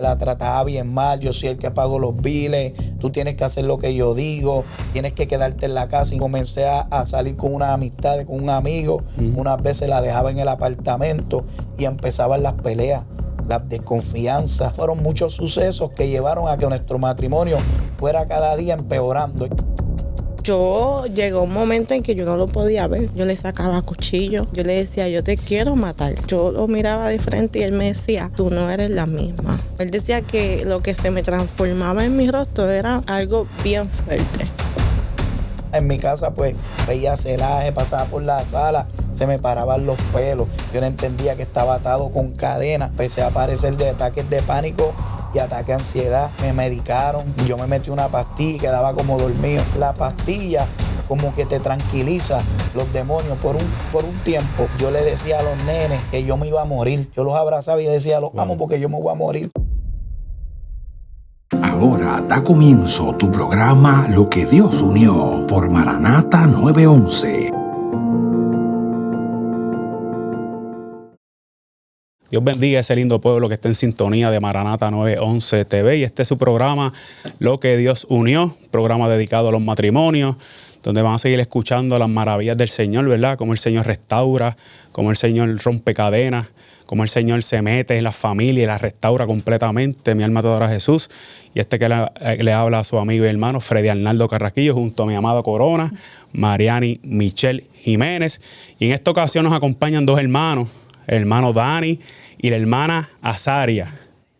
La trataba bien mal, yo soy el que pago los biles, tú tienes que hacer lo que yo digo, tienes que quedarte en la casa. Y comencé a salir con unas amistades, con un amigo. Unas veces la dejaba en el apartamento y empezaban las peleas, las desconfianzas. Fueron muchos sucesos que llevaron a que nuestro matrimonio fuera cada día empeorando. Yo llegó un momento en que yo no lo podía ver. Yo le sacaba cuchillo. Yo le decía, yo te quiero matar. Yo lo miraba de frente y él me decía, tú no eres la misma. Él decía que lo que se me transformaba en mi rostro era algo bien fuerte. En mi casa pues veía celaje, pasaba por la sala, se me paraban los pelos. Yo no entendía que estaba atado con cadenas. Empecé a padecer de ataques de pánico y ataque de ansiedad. Me medicaron, yo me metí una pastilla y quedaba como dormido. La pastilla como que te tranquiliza los demonios por un tiempo. Yo le decía a los nenes que yo me iba a morir. Yo los abrazaba y decía, los amo porque yo me voy a morir. Ahora da comienzo tu programa Lo que Dios unió por Maranata 911. Dios bendiga a ese lindo pueblo que está en sintonía de Maranata 911 TV. Y este es su programa, Lo que Dios unió, programa dedicado a los matrimonios, donde van a seguir escuchando las maravillas del Señor, ¿verdad? Cómo el Señor restaura, cómo el Señor rompe cadenas, cómo el Señor se mete en las familias y las restaura completamente. Mi alma te adora a Jesús. Y este que le habla a su amigo y hermano Freddy Arnaldo Carraquillo, junto a mi amado Corona, Mariani Michelle Jiménez. Y en esta ocasión nos acompañan dos hermanos, el hermano Dani y la hermana Azaria.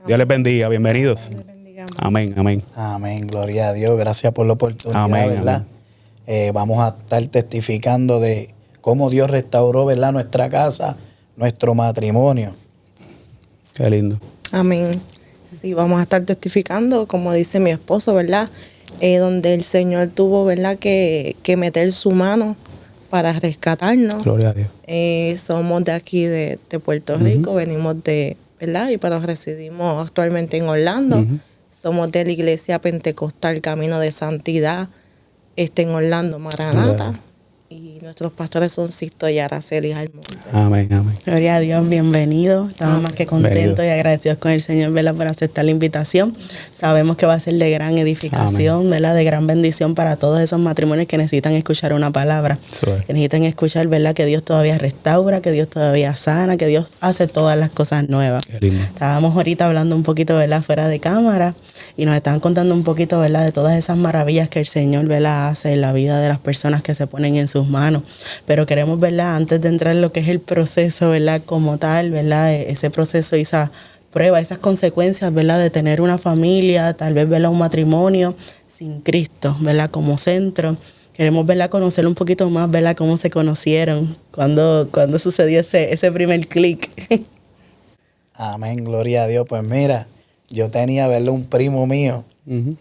Dios les bendiga, bienvenidos. Amén, amén. Amén, gloria a Dios, gracias por la oportunidad, Amén, ¿verdad? Vamos a estar testificando de cómo Dios restauró, ¿verdad?, nuestra casa, nuestro matrimonio. Qué lindo. Amén. Sí, vamos a estar testificando, como dice mi esposo, ¿verdad? Donde el Señor tuvo, ¿verdad?, que meter su mano para rescatarnos. Gloria a Dios. Somos de aquí de Puerto Rico, venimos de, ¿verdad? Pero residimos actualmente en Orlando. Somos de la Iglesia Pentecostal Camino de Santidad, en Orlando, Maranata. Y nuestros pastores son Sisto y Araceli Almonte. Amén, amén. Gloria a Dios, bienvenidos. Estamos más que contentos y agradecidos con el Señor, ¿verdad?, por aceptar la invitación. Sabemos que va a ser de gran edificación, ¿verdad?, de gran bendición para todos esos matrimonios que necesitan escuchar una palabra. Que necesitan escuchar, ¿verdad?, que Dios todavía restaura, que Dios todavía sana, que Dios hace todas las cosas nuevas. Qué lindo. Estábamos ahorita hablando un poquito, ¿verdad?, fuera de cámara, y nos estaban contando un poquito, ¿verdad?, de todas esas maravillas que el Señor, ¿verdad?, hace en la vida de las personas que se ponen en sus manos. Pero queremos, ¿verdad?, antes de entrar en lo que es el proceso, ¿verdad?, como tal, ¿verdad?, ese proceso y esa prueba, esas consecuencias, ¿verdad?, de tener una familia, tal vez, ¿verdad?, un matrimonio sin Cristo, ¿verdad?, como centro. Queremos, ¿verdad?, conocer un poquito más, ¿verdad?, cómo se conocieron, cuando sucedió ese primer clic. Amén, gloria a Dios. Pues mira, yo tenía, ¿verdad?, un primo mío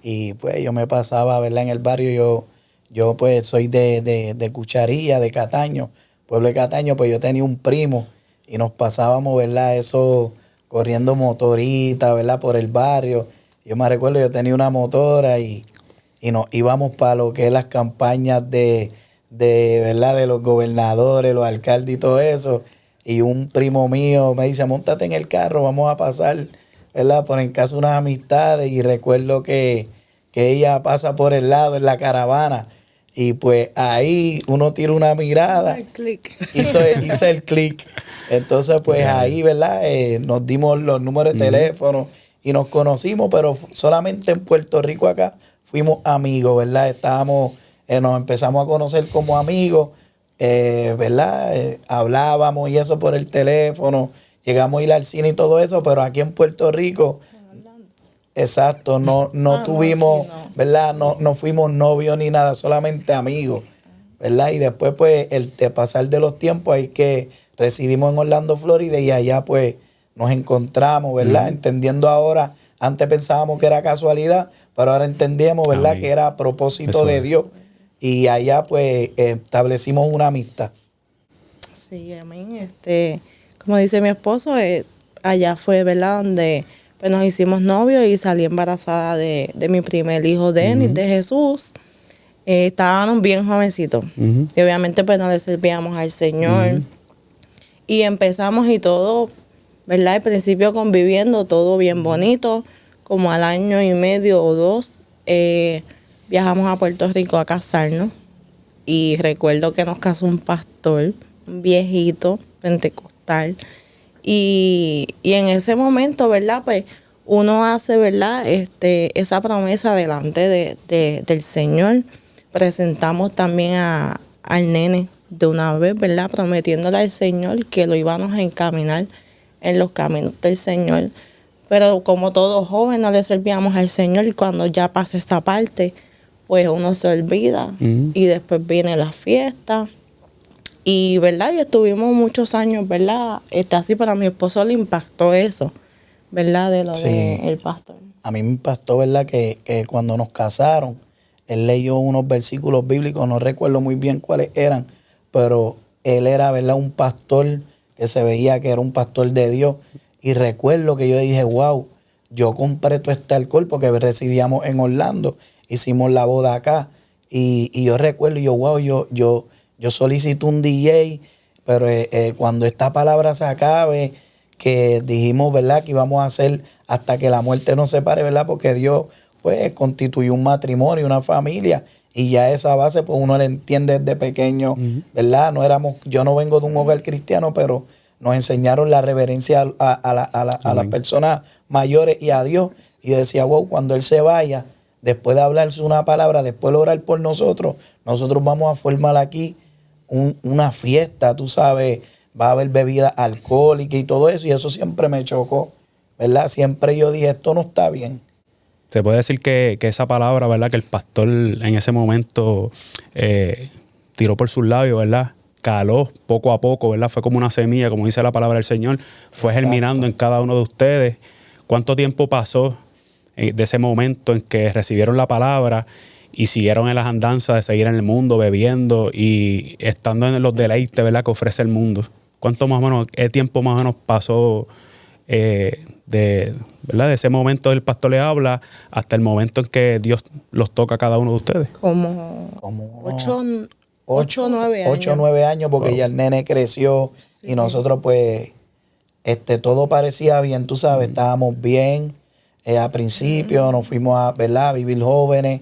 y pues yo me pasaba, ¿verdad?, en el barrio. Yo pues soy de Cucharilla, de Cataño, pueblo de Cataño. Pues yo tenía un primo y nos pasábamos, ¿verdad?, eso corriendo motorita, ¿verdad?, por el barrio. Yo me recuerdo, yo tenía una motora y nos íbamos para lo que es las campañas de ¿verdad?, de los gobernadores, los alcaldes y todo eso. Y un primo mío me dice, móntate en el carro, vamos a pasar, ¿verdad?, por en casa unas amistades. Y recuerdo que ella pasa por el lado en la caravana. Y pues ahí uno tira una mirada. Hice el clic. Entonces pues ahí, ¿verdad?, nos dimos los números de teléfono y nos conocimos, pero solamente en Puerto Rico acá fuimos amigos, ¿verdad? Nos empezamos a conocer como amigos, ¿verdad? Hablábamos y eso por el teléfono, llegamos a ir al cine y todo eso, pero aquí en Puerto Rico, exacto, no tuvimos, ¿verdad? No fuimos novios ni nada, solamente amigos, ¿verdad? Y después, pues, de pasar de los tiempos, ahí que residimos en Orlando, Florida, y allá, pues, nos encontramos, ¿verdad? Entendiendo ahora, antes pensábamos que era casualidad, pero ahora entendemos, ¿verdad?, que era a propósito de Dios. Y allá, pues, establecimos una amistad. Sí, amén. Como dice mi esposo, allá fue, ¿verdad?, donde pues nos hicimos novios y salí embarazada de mi primer hijo, Denis, de Jesús. Estábamos bien jovencitos. Y obviamente pues no le servíamos al Señor. Y empezamos y todo ¿verdad? Al principio conviviendo, todo bien bonito, como al año y medio o 2, viajamos a Puerto Rico a casarnos y recuerdo que nos casó un pastor, un viejito, pentecostal, y en ese momento, ¿verdad? Pues uno hace, ¿verdad? Esa promesa delante del Señor. Presentamos también al nene de una vez, ¿verdad? Prometiéndole al Señor que lo íbamos a encaminar en los caminos del Señor. Pero como todo joven no le servíamos al Señor, y cuando ya pasa esta parte, pues uno se olvida y después viene la fiesta. Y, ¿verdad? Y estuvimos muchos años, ¿verdad? Así para mi esposo le impactó eso, ¿verdad? De lo del pastor. A mí me impactó, ¿verdad? Que cuando nos casaron, él leyó unos versículos bíblicos, no recuerdo muy bien cuáles eran, pero él era, ¿verdad? Un pastor que se veía que era un pastor de Dios. Y recuerdo que yo dije, wow, yo compré todo este alcohol porque residíamos en Orlando, hicimos la boda acá. Y yo recuerdo, wow, yo solicito un DJ, pero cuando esta palabra se acabe, que dijimos, ¿verdad? Que íbamos a hacer hasta que la muerte nos separe, ¿verdad? Porque Dios, pues, constituyó un matrimonio, una familia. Y ya esa base, pues, uno la entiende desde pequeño, ¿verdad? Yo no vengo de un hogar cristiano, pero nos enseñaron la reverencia a las personas mayores y a Dios. Y yo decía, wow, cuando Él se vaya, después de hablarse una palabra, después de orar por nosotros vamos a formar aquí una fiesta, tú sabes, va a haber bebida alcohólica y todo eso. Y eso siempre me chocó, ¿verdad? Siempre yo dije, esto no está bien. Se puede decir que esa palabra, ¿verdad? Que el pastor en ese momento tiró por sus labios, ¿verdad? Caló poco a poco, ¿verdad? Fue como una semilla, como dice la palabra del Señor. Fue germinando en cada uno de ustedes. ¿Cuánto tiempo pasó de ese momento en que recibieron la palabra y siguieron en las andanzas de seguir en el mundo, bebiendo y estando en los deleites, ¿verdad? Que ofrece el mundo? ¿Cuánto más o menos, qué tiempo más o menos pasó ¿verdad? De ese momento el pastor le habla hasta el momento en que Dios los toca a cada uno de ustedes? Como 8 o 9 años. 8 o 9 años, porque ya el nene creció y nosotros, pues, todo parecía bien, tú sabes, estábamos bien. Al principio nos fuimos a, ¿verdad? A vivir jóvenes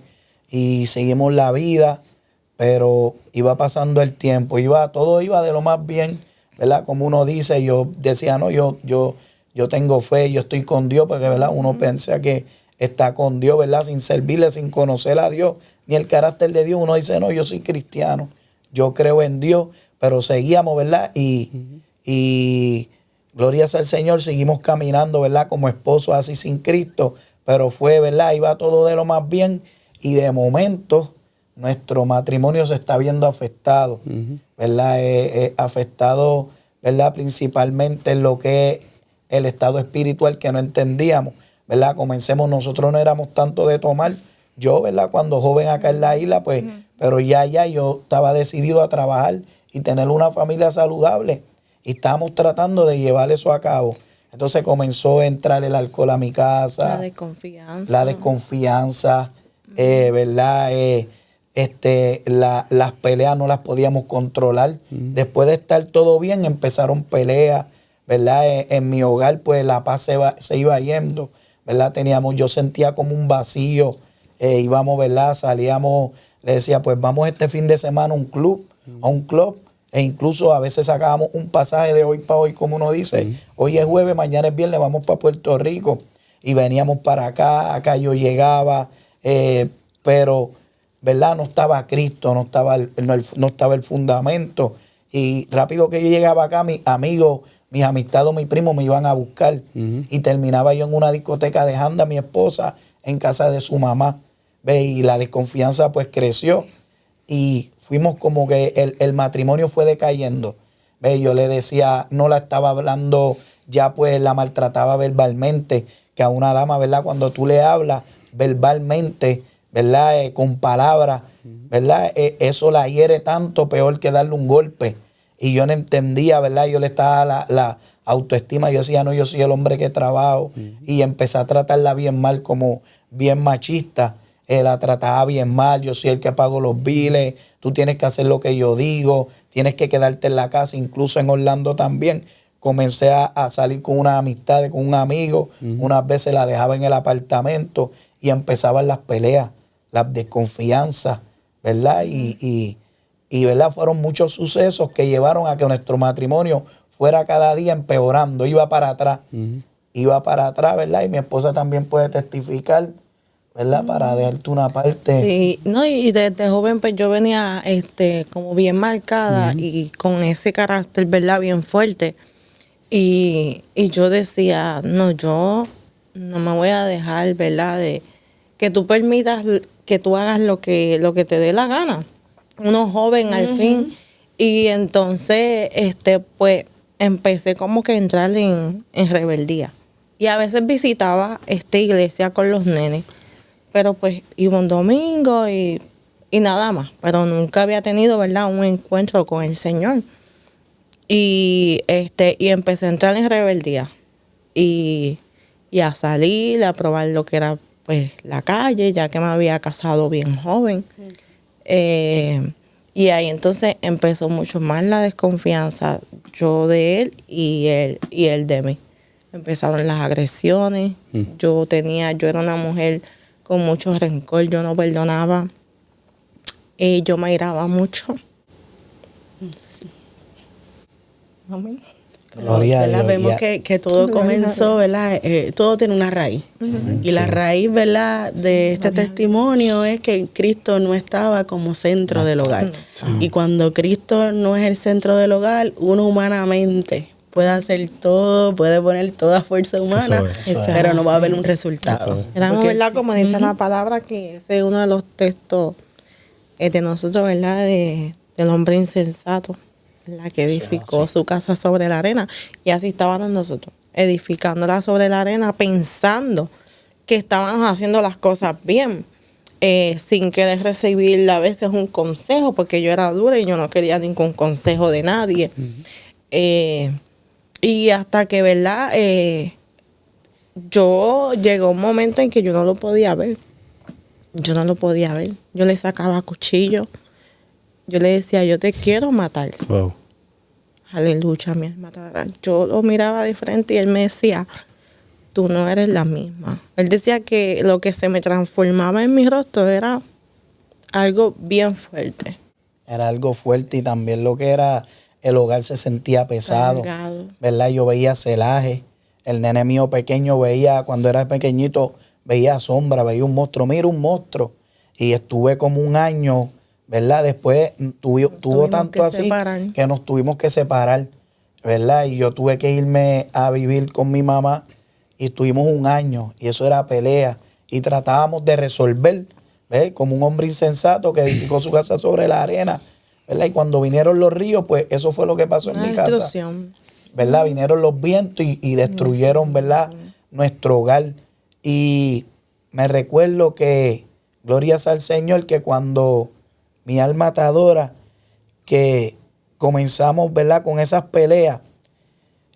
y seguimos la vida, pero iba pasando el tiempo, todo iba de lo más bien, ¿verdad? Como uno dice, yo decía, no, yo tengo fe, yo estoy con Dios, porque, ¿verdad? Uno piensa que está con Dios, ¿verdad? Sin servirle, sin conocer a Dios, ni el carácter de Dios. Uno dice, no, yo soy cristiano, yo creo en Dios, pero seguíamos, ¿verdad? Y gloria sea al Señor, seguimos caminando, ¿verdad? Como esposos así sin Cristo, pero fue, ¿verdad? Iba todo de lo más bien y de momento nuestro matrimonio se está viendo afectado, ¿verdad? Afectado, ¿verdad? Principalmente en lo que es el estado espiritual que no entendíamos, ¿verdad? Nosotros no éramos tanto de tomar. Yo, ¿verdad? Cuando joven acá en la isla, pues, pero ya yo estaba decidido a trabajar y tener una familia saludable. Y estábamos tratando de llevar eso a cabo. Entonces comenzó a entrar el alcohol a mi casa. La desconfianza, ¿verdad? Las peleas no las podíamos controlar. Después de estar todo bien, empezaron peleas, ¿verdad? En mi hogar, pues la paz se iba yendo, ¿verdad? Yo sentía como un vacío. Íbamos, ¿verdad? Salíamos, le decía, pues vamos este fin de semana a un club. E incluso a veces sacábamos un pasaje de hoy para hoy, como uno dice. Hoy es jueves, mañana es viernes, vamos para Puerto Rico. Y veníamos para acá yo llegaba, pero, ¿verdad? No estaba Cristo, no estaba el fundamento. Y rápido que yo llegaba acá, mis amigos, mis amistades, mis primos me iban a buscar. Y terminaba yo en una discoteca dejando a mi esposa en casa de su mamá. ¿Ve? Y la desconfianza pues creció. Y fuimos como que el matrimonio fue decayendo. ¿Ve? Yo le decía, no la estaba hablando, ya pues la maltrataba verbalmente, que a una dama, ¿verdad? Cuando tú le hablas verbalmente, ¿verdad? Con palabras, ¿verdad? Eso la hiere tanto, peor que darle un golpe. Y yo no entendía, ¿verdad? Yo le estaba la autoestima, yo decía, no, yo soy el hombre que trabajo. Y empecé a tratarla bien mal, como bien machista. La trataba bien mal, yo soy el que pago los biles, tú tienes que hacer lo que yo digo, tienes que quedarte en la casa, incluso en Orlando también, comencé a salir con unas amistades, con un amigo. Unas veces la dejaba en el apartamento y empezaban las peleas, las desconfianzas, ¿verdad? Y ¿verdad? Fueron muchos sucesos que llevaron a que nuestro matrimonio fuera cada día empeorando, iba para atrás, ¿verdad? Y mi esposa también puede testificar, ¿verdad? Para darte una parte. Sí, no, y desde joven pues yo venía como bien marcada y con ese carácter, ¿verdad? Bien fuerte. Y yo decía, no, yo no me voy a dejar, ¿verdad? De que tú permitas que tú hagas lo que te dé la gana. Uno joven al fin. Y entonces, pues empecé como que a entrar en rebeldía. Y a veces visitaba esta iglesia con los nenes. Pero pues iba un domingo y nada más. Pero nunca había tenido, ¿verdad? Un encuentro con el Señor. Y empecé a entrar en rebeldía. Y a salir, a probar lo que era pues la calle, ya que me había casado bien joven. Y ahí entonces empezó mucho más la desconfianza, yo de él y él de mí. Empezaron las agresiones, yo era una mujer con mucho rencor, yo no perdonaba, yo me airaba mucho. Sí. Amén. Gloria a Dios. Vemos que todo comenzó, ¿verdad? Todo tiene una raíz. Y la raíz, ¿verdad?, de este testimonio es que Cristo no estaba como centro del hogar. Y cuando Cristo no es el centro del hogar, uno humanamente puede hacer todo, puede poner toda fuerza humana, pero no va a haber un resultado. ¿Verdad? Como dice la palabra, que ese es uno de los textos de nosotros, ¿verdad? Del hombre insensato, la que edificó su casa sobre la arena. Y así estábamos nosotros, edificándola sobre la arena, pensando que estábamos haciendo las cosas bien, sin querer recibir a veces un consejo, porque yo era dura y yo no quería ningún consejo de nadie. Y hasta que, ¿verdad? Yo llegó un momento en que yo no lo podía ver. Yo no lo podía ver. Yo le sacaba cuchillo. Yo le decía, yo te quiero matar. Wow. Aleluya, mi alma te dará. Yo lo miraba de frente y él me decía, tú no eres la misma. Él decía que lo que se me transformaba en mi rostro era algo bien fuerte. Era algo fuerte y también lo que era el hogar se sentía pesado, Cargado. ¿verdad? Yo veía celaje. El nene mío pequeño veía, cuando era pequeñito, veía sombra, veía un monstruo. Mira, un monstruo. Y estuve como un año, ¿verdad? Después tuvo tanto así que nos tuvimos que separar, ¿verdad? Y yo tuve que irme a vivir con mi mamá y estuvimos un año y eso era pelea y tratábamos de resolver, ¿ves? Como un hombre insensato que edificó su casa sobre la arena, ¿verdad? Y cuando vinieron los ríos, pues eso fue lo que pasó en mi casa, ¿verdad? Vinieron los vientos y destruyeron, ¿verdad? Nuestro hogar. Y me recuerdo que, gloria al Señor, que cuando mi alma te adora, que comenzamos, ¿verdad? Con esas peleas,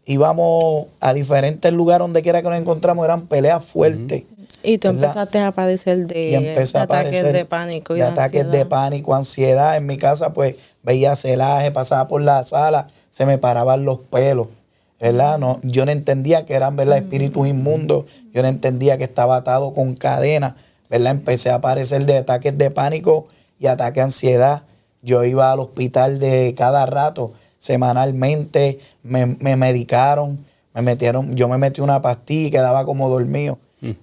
íbamos a diferentes lugares donde quiera que nos encontramos, eran peleas fuertes. Y tú empezaste a padecer de ataques de pánico y ataques de pánico, ansiedad. En mi casa, pues, veía celaje, pasaba por la sala, se me paraban los pelos, ¿verdad? No, yo no entendía que eran, ¿verdad?, espíritus inmundos. Yo no entendía que estaba atado con cadenas, ¿verdad? Empecé a padecer de ataques de pánico y ataques de ansiedad. Yo iba al hospital de cada rato, semanalmente, me medicaron, yo me metí una pastilla y quedaba como dormido,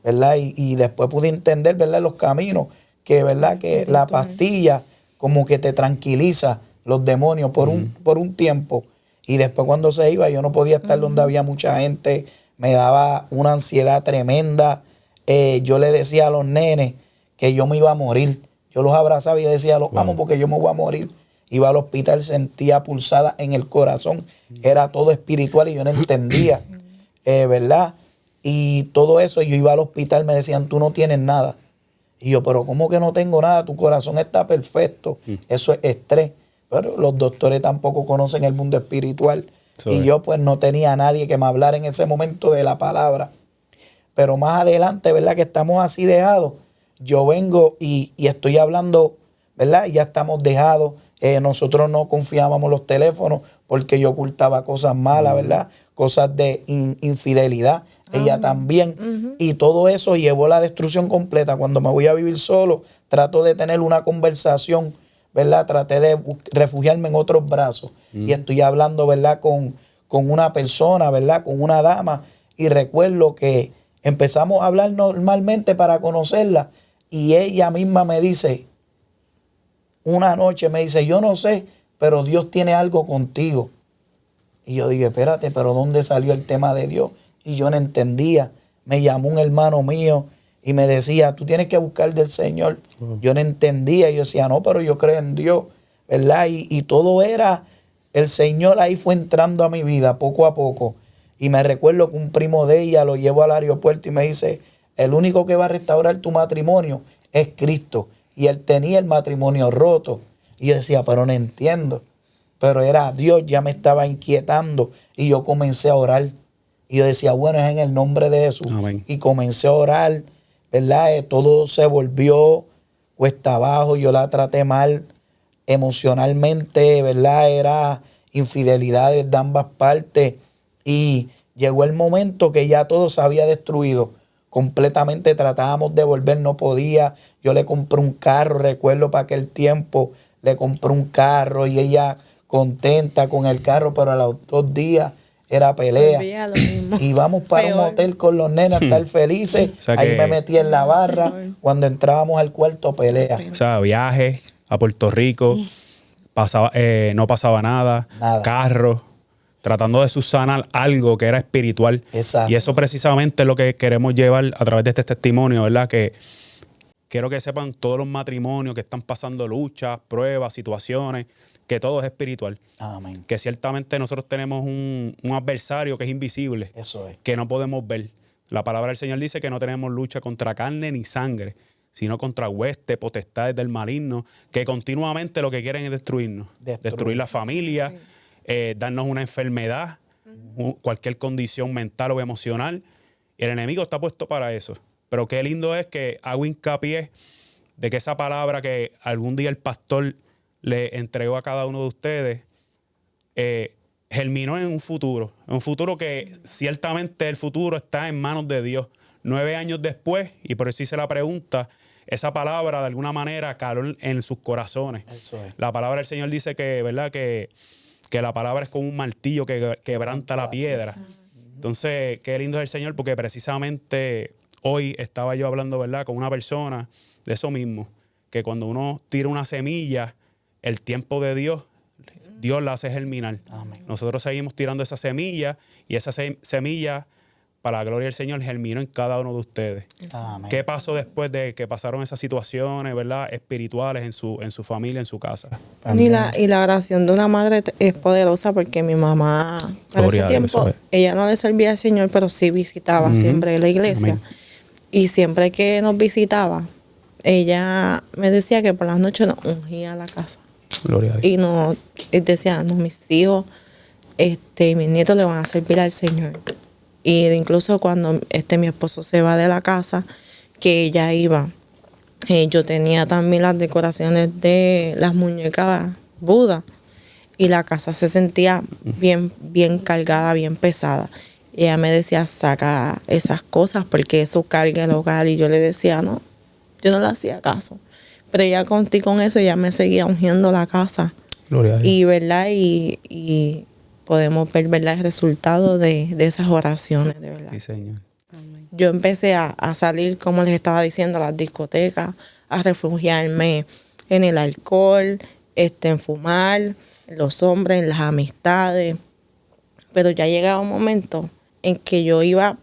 ¿verdad? Y después pude entender, ¿verdad?, los caminos, que, ¿verdad?, que la pastilla como que te tranquiliza los demonios por un tiempo. Y después cuando se iba, yo no podía estar donde había mucha gente, me daba una ansiedad tremenda. Yo le decía a los nenes que yo me iba a morir. Yo los abrazaba y decía, los amo porque yo me voy a morir. Iba al hospital, sentía pulsada en el corazón. Era todo espiritual y yo no entendía, ¿verdad? Y todo eso, yo iba al hospital, me decían, tú no tienes nada. Y yo, pero ¿cómo que no tengo nada? Tu corazón está perfecto. Eso es estrés. Pero los doctores tampoco conocen el mundo espiritual. Y yo pues no tenía a nadie que me hablara en ese momento de la palabra. Pero más adelante, ¿verdad?, que estamos así dejados. Yo vengo y estoy hablando, ¿verdad? Ya estamos dejados. Nosotros no confiábamos los teléfonos porque yo ocultaba cosas malas, ¿verdad? Cosas de infidelidad. Ella también. Y todo eso llevó a la destrucción completa. Cuando me voy a vivir solo, trato de tener una conversación, ¿verdad? Traté de refugiarme en otros brazos. Y estoy hablando, ¿verdad? Con una persona, ¿verdad? Con una dama. Y recuerdo que empezamos a hablar normalmente para conocerla. Y ella misma me dice, una noche me dice, yo no sé, pero Dios tiene algo contigo. Y yo dije, espérate, pero ¿dónde salió el tema de Dios? Y yo no entendía. Me llamó un hermano mío y me decía, tú tienes que buscar del Señor. Yo no entendía. Yo decía, no, pero yo creo en Dios, ¿verdad? Y todo era, el Señor ahí fue entrando a mi vida poco a poco. Y me recuerdo que un primo de ella lo llevó al aeropuerto y me dice, el único que va a restaurar tu matrimonio es Cristo. Y él tenía el matrimonio roto. Y yo decía, pero no entiendo. Pero era Dios, ya me estaba inquietando. Y yo comencé a orar. Y yo decía, bueno, es en el nombre de Jesús. Amén. Y comencé a orar, ¿verdad? Todo se volvió cuesta abajo. Yo la traté mal emocionalmente, ¿verdad? Era infidelidades de ambas partes. Y llegó el momento que ya todo se había destruido. Completamente tratábamos de volver, no podía. Yo le compré un carro, recuerdo para aquel tiempo, le compré un carro y ella contenta con el carro, pero a los 2 días era pelea. Y vamos para un hotel con los nenes a estar felices. O sea ahí me metí en la barra. Cuando entrábamos al cuarto, pelea. O sea, viaje a Puerto Rico, no pasaba nada. Carro, tratando de subsanar algo que era espiritual. Exacto. Y eso precisamente es lo que queremos llevar a través de este testimonio, ¿verdad? Que quiero que sepan todos los matrimonios que están pasando luchas, pruebas, situaciones, que todo es espiritual. Amén. Que ciertamente nosotros tenemos un adversario que es invisible. Eso es. Que no podemos ver. La palabra del Señor dice que no tenemos lucha contra carne ni sangre, sino contra huestes, potestades del maligno, que continuamente lo que quieren es destruirnos. Destruir la familia, darnos una enfermedad, cualquier condición mental o emocional. Y el enemigo está puesto para eso. Pero qué lindo es que hago hincapié de que esa palabra que algún día el pastor le entregó a cada uno de ustedes, germinó en un futuro que ciertamente el futuro está en manos de Dios. 9 años después, y por eso hice la pregunta, esa palabra de alguna manera caló en sus corazones. Eso es. La palabra del Señor dice que, ¿verdad? Que la palabra es como un martillo que quebranta la piedra. Entonces, qué lindo es el Señor, porque precisamente hoy estaba yo hablando, ¿verdad?, con una persona de eso mismo, que cuando uno tira una semilla, el tiempo de Dios la hace germinar. Amén. Nosotros seguimos tirando esa semilla y esa semilla, para la gloria del Señor, germinó en cada uno de ustedes. Amén. ¿Qué pasó después de que pasaron esas situaciones, ¿verdad?, espirituales en su familia, en su casa? Y la oración de una madre es poderosa, porque mi mamá, para ese tiempo, ella no le servía al Señor, pero sí visitaba siempre la iglesia. Amén. Y siempre que nos visitaba, ella me decía que por las noches nos ungía la casa. Gloria a Dios. Y nos decía, no, mis hijos y mis nietos le van a servir al Señor. Y incluso cuando mi esposo se va de la casa, que ella iba, yo tenía también las decoraciones de las muñecas Buda, y la casa se sentía bien cargada, bien pesada. Y ella me decía, saca esas cosas porque eso carga el hogar. Y yo le decía, no, yo no le hacía caso. Pero ella con eso, ella me seguía ungiendo la casa. Gloria a Dios. Y, ¿verdad? Y podemos ver, ¿verdad?, el resultado de esas oraciones, de verdad. Sí, Señor. Yo empecé a salir, como les estaba diciendo, a las discotecas, a refugiarme en el alcohol, en fumar, en los hombres, en las amistades. Pero ya llegaba un momento en que yo iba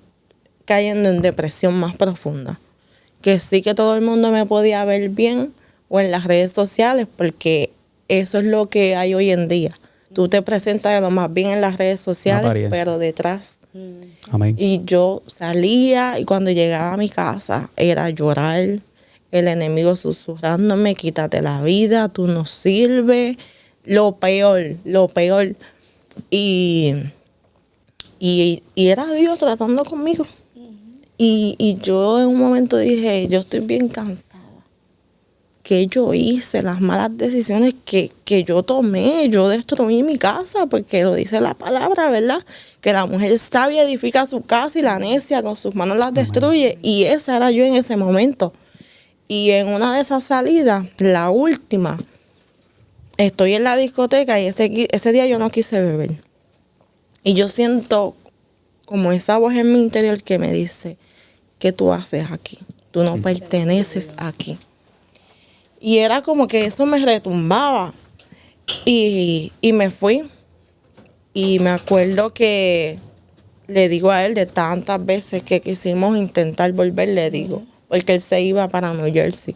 cayendo en depresión más profunda. Que sí que todo el mundo me podía ver bien o en las redes sociales, porque eso es lo que hay hoy en día. Tú te presentas de lo más bien en las redes sociales, pero detrás. Amén. Y yo salía, y cuando llegaba a mi casa era llorar, el enemigo susurrándome, quítate la vida, tú no sirves, lo peor. Y era Dios tratando conmigo. Y yo en un momento dije, yo estoy bien cansada. que yo hice, las malas decisiones que yo tomé. Yo destruí mi casa porque lo dice la palabra, ¿verdad? Que la mujer sabia edifica su casa y la necia con sus manos las destruye. Y esa era yo en ese momento. Y en una de esas salidas, la última, estoy en la discoteca y ese día yo no quise beber. Y yo siento como esa voz en mi interior que me dice, ¿qué tú haces aquí? Tú no perteneces aquí. Y era como que eso me retumbaba. Y me fui. Y me acuerdo que le digo a él de tantas veces que quisimos intentar volver, le digo, porque él se iba para New Jersey.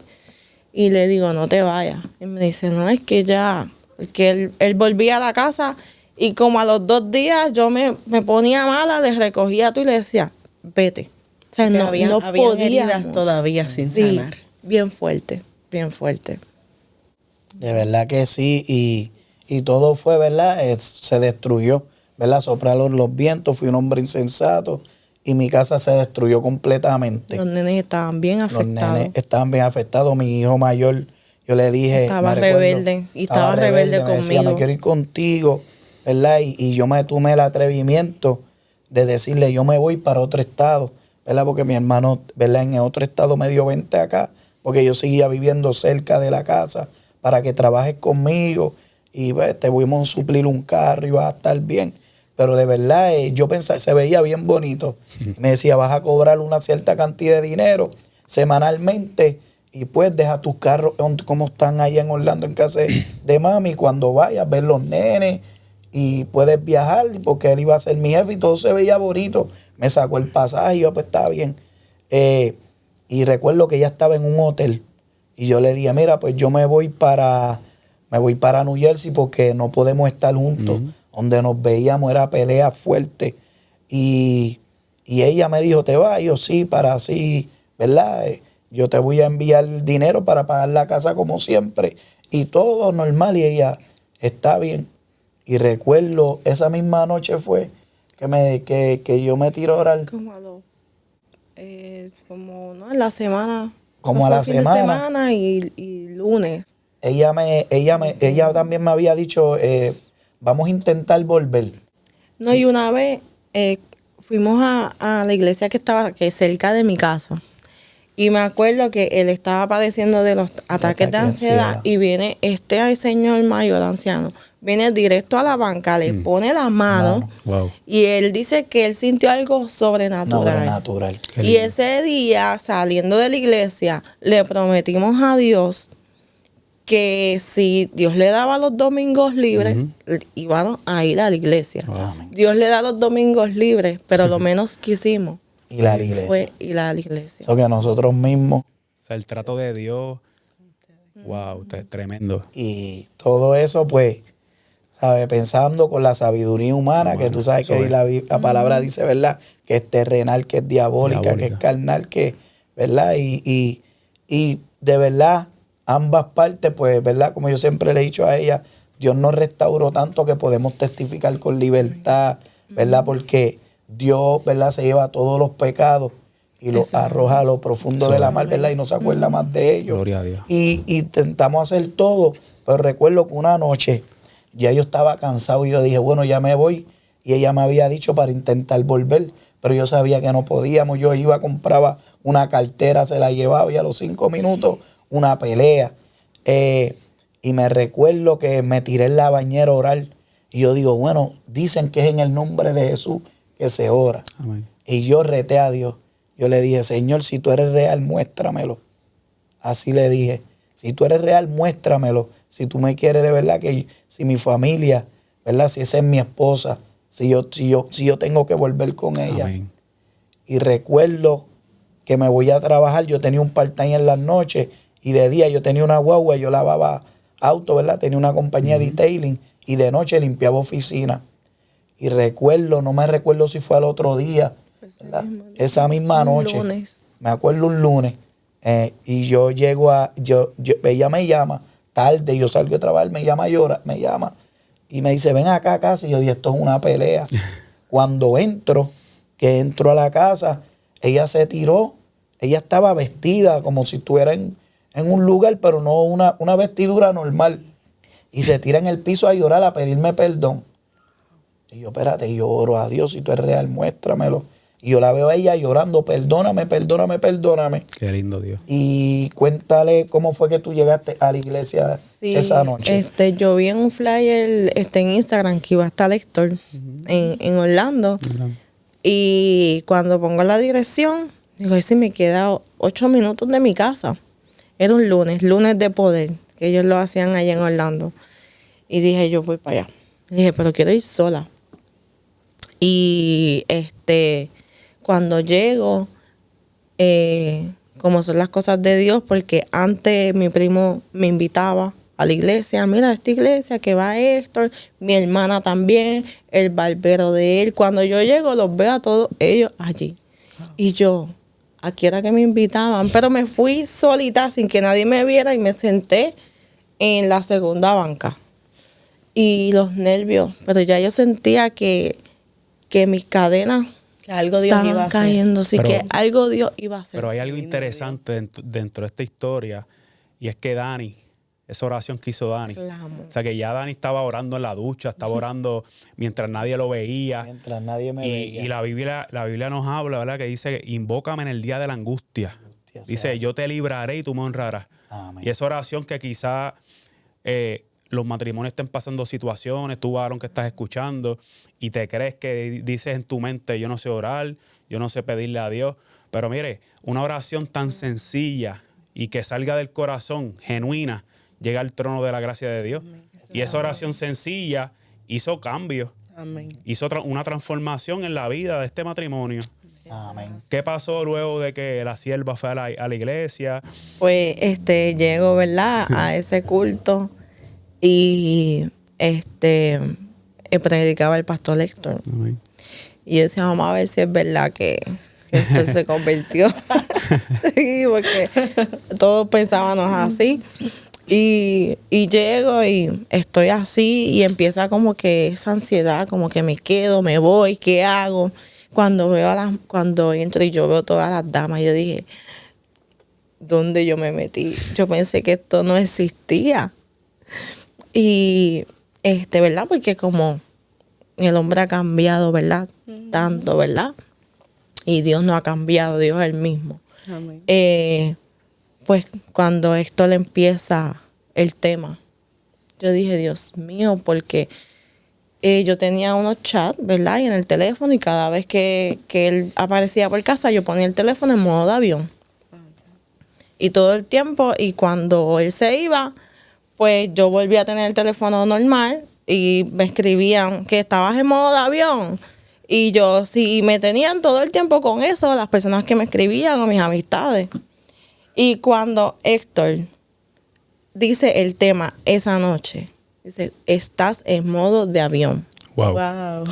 Y le digo, no te vayas. Y me dice, no, es que ya, porque él volvía a la casa y como a los 2 días yo me ponía mala, le recogía tú y le decía, vete. O sea, no habían podíamos. heridas todavía sin sanar. Bien fuerte, bien fuerte. De verdad que sí, y todo fue, ¿verdad? Se destruyó, ¿verdad? Soplaron los vientos, fui un hombre insensato y mi casa se destruyó completamente. Los nenes estaban bien afectados. Los nenes estaban bien afectados. Mi hijo mayor, yo le dije... Estaba rebelde, y estaba rebelde me decía, conmigo. me quiero ir contigo, ¿verdad? Y yo me tomé el atrevimiento de decirle, yo me voy para otro estado, ¿verdad? Porque mi hermano, ¿verdad? En otro estado me dio 20 acá, porque yo seguía viviendo cerca de la casa, para que trabajes conmigo y pues, te voy a suplir un carro y vas a estar bien. Pero de verdad, yo pensaba, se veía bien bonito. Me decía, vas a cobrar una cierta cantidad de dinero semanalmente y pues deja tus carros como están allá en Orlando en casa de mami. Cuando vayas, ver los nenes y puedes viajar, porque él iba a ser mi jefe y todo se veía bonito. Me sacó el pasaje y yo, pues está bien. Y recuerdo que ella estaba en un hotel y yo le dije, mira, pues yo me voy para New Jersey porque no podemos estar juntos. Donde nos veíamos era pelea fuerte. Y ella me dijo, ¿te vas? Y yo, sí, para así, ¿verdad? Yo te voy a enviar dinero para pagar la casa como siempre. Y todo normal. Y ella, está bien. Y recuerdo, esa misma noche fue que yo me tiré a orar. Como no, en la semana. Como a la semana. De semana y lunes. Ella también me había dicho, vamos a intentar volver. No, y una vez fuimos a la iglesia que es cerca de mi casa. Y me acuerdo que él estaba padeciendo de los ataques de ansiedad. Y viene señor mayor, anciano, viene directo a la banca, le pone la mano. Wow. Y él dice que él sintió algo sobrenatural. Y ese día, saliendo de la iglesia, le prometimos a Dios que si Dios le daba los domingos libres, íbamos a ir a la iglesia. Wow. Dios le da los domingos libres, pero lo menos que hicimos Y la iglesia. fue ir a la iglesia. Eso que nosotros mismos. O sea, el trato de Dios, wow, tremendo. Y todo eso, pues, ¿sabes? Pensando con la sabiduría humana, que tú sabes que la palabra dice, ¿verdad? Que es terrenal, que es diabólica, que es carnal, que, ¿verdad? Y de verdad, ambas partes, pues, ¿verdad? Como yo siempre le he dicho a ella, Dios nos restauró tanto que podemos testificar con libertad, ¿verdad? Porque Dios, ¿verdad? Se lleva todos los pecados y los arroja a lo profundo de la mar, ¿verdad? Y no se acuerda más de ellos. Gloria a Dios. Y intentamos hacer todo, pero recuerdo que una noche ya yo estaba cansado y yo dije, bueno, ya me voy. Y ella me había dicho para intentar volver, pero yo sabía que no podíamos. Yo iba, compraba una cartera, se la llevaba y a los 5 minutos una pelea. Y me recuerdo que me tiré en la bañera a orar. Y yo digo, bueno, dicen que es en el nombre de Jesús que se ora. Amén. Y yo reté a Dios. Yo le dije, Señor, si tú eres real, muéstramelo. Así le dije, si tú eres real, muéstramelo. Si tú me quieres de verdad, si mi familia, ¿verdad? Si esa es mi esposa, si yo tengo que volver con ella. Amén. Y recuerdo que me voy a trabajar. Yo tenía un part-time en las noches y de día yo tenía una guagua, yo lavaba auto, ¿verdad? Tenía una compañía de detailing y de noche limpiaba oficina. Y recuerdo, no me recuerdo si fue al otro día, ¿verdad? Esa misma noche. Lunes. Me acuerdo un lunes. Y yo llego ella me llama tarde, yo salgo de trabajar, me llama y me dice, ven acá a casa. Y yo dije, esto es una pelea. Cuando entro a la casa, ella se tiró, ella estaba vestida como si estuviera en en un lugar, pero no una vestidura normal. Y se tira en el piso a llorar, a pedirme perdón. Y yo, espérate, yo oro a Dios, si tú eres real, muéstramelo. Y yo la veo a ella llorando, perdóname, perdóname, perdóname. Qué lindo Dios. Y cuéntale cómo fue que tú llegaste a la iglesia esa noche. Yo vi en un flyer en Instagram que iba a estar Héctor en Orlando. Y cuando pongo la dirección, digo, si me queda 8 minutos de mi casa. Era un lunes de poder, que ellos lo hacían allá en Orlando. Y dije, yo voy para allá. Y dije, pero quiero ir sola. Y cuando llego, como son las cosas de Dios, porque antes mi primo me invitaba a la iglesia, mira esta iglesia que va Héctor, mi hermana también, el barbero de él. Cuando yo llego los veo a todos ellos allí. Y yo, aquí era que me invitaban, pero me fui solita sin que nadie me viera y me senté en la segunda banca. Y los nervios, pero ya yo sentía que mis cadenas que algo Dios estaban iba a hacer. cayendo, sí, Pero- que algo Dios iba a hacer. Pero hay algo interesante dentro de esta historia, y es que Dani, esa oración que hizo Dani, Clamo. o sea que ya Dani estaba orando en la ducha, estaba orando mientras nadie lo veía. Mientras nadie me veía. Y la Biblia nos habla, ¿verdad? Que dice, invócame en el día de la angustia. Dice, yo te libraré y tú me honrarás. Amén. Y esa oración que quizá los matrimonios estén pasando situaciones, tú, varón, que estás escuchando, y te crees que dices en tu mente, yo no sé orar, yo no sé pedirle a Dios. Pero mire, una oración tan sencilla y que salga del corazón, genuina, llega al trono de la gracia de Dios. Y esa oración sencilla hizo cambios. Amén. Hizo una transformación en la vida de este matrimonio. Amén. ¿Qué pasó luego de que la sierva fue a la iglesia? Pues llego, ¿verdad?, a ese culto y predicaba el pastor Héctor. Amén. Y yo decía, vamos a ver si es verdad que Héctor se convirtió. Sí, porque todos pensábamos así. Y llego y estoy así y empieza como que esa ansiedad, como que me quedo, me voy, ¿qué hago? Cuando entro y yo veo todas las damas, yo dije, ¿dónde yo me metí? Yo pensé que esto no existía. Y ¿verdad? Porque como el hombre ha cambiado, ¿verdad? Tanto, ¿verdad? Y Dios no ha cambiado, Dios es el mismo. Amén. Pues cuando Héctor empieza el tema, yo dije, Dios mío, porque yo tenía unos chats, ¿verdad? Y en el teléfono, y cada vez que él aparecía por casa, yo ponía el teléfono en modo de avión. Y todo el tiempo, y cuando él se iba, pues yo volví a tener el teléfono normal y me escribían que estabas en modo de avión. Y yo, si me tenían todo el tiempo con eso, las personas que me escribían o mis amistades. Y cuando Héctor dice el tema esa noche, dice, estás en modo de avión. Wow. Wow.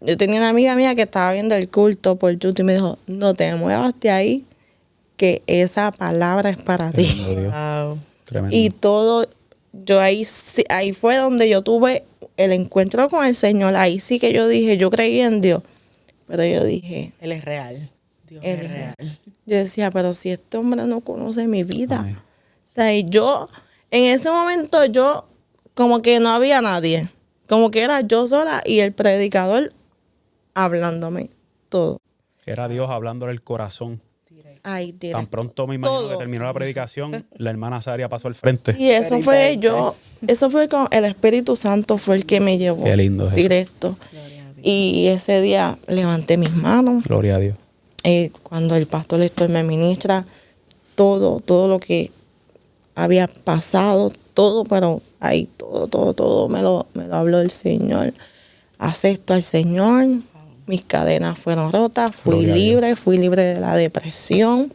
Yo tenía una amiga mía que estaba viendo el culto por YouTube y me dijo, no te muevas de ahí, que esa palabra es para ti. Tremendo Dios. Wow. Tremendo. Y todo, yo ahí fue donde yo tuve el encuentro con el Señor. Ahí sí que yo dije, yo creí en Dios. Pero yo dije, Él es real. Dios Él es es real. yo decía, pero si este hombre no conoce mi vida. Amén. O sea, y yo, en ese momento yo, como que no había nadie. Como que era yo sola y el predicador hablándome todo. Era Dios hablándole el corazón. Ay, directo. Tan pronto me imagino Todo. que terminó la predicación, la hermana Saria pasó al frente. Y eso fue eso fue con el Espíritu Santo fue el que me llevó. Qué lindo es eso. directo. Gloria a Dios. Y ese día levanté mis manos. Gloria a Dios. Cuando el pastor Héctor me ministra, todo lo que había pasado, todo, pero ahí todo me lo habló el Señor. Acepto al Señor, mis cadenas fueron rotas, fui libre de la depresión.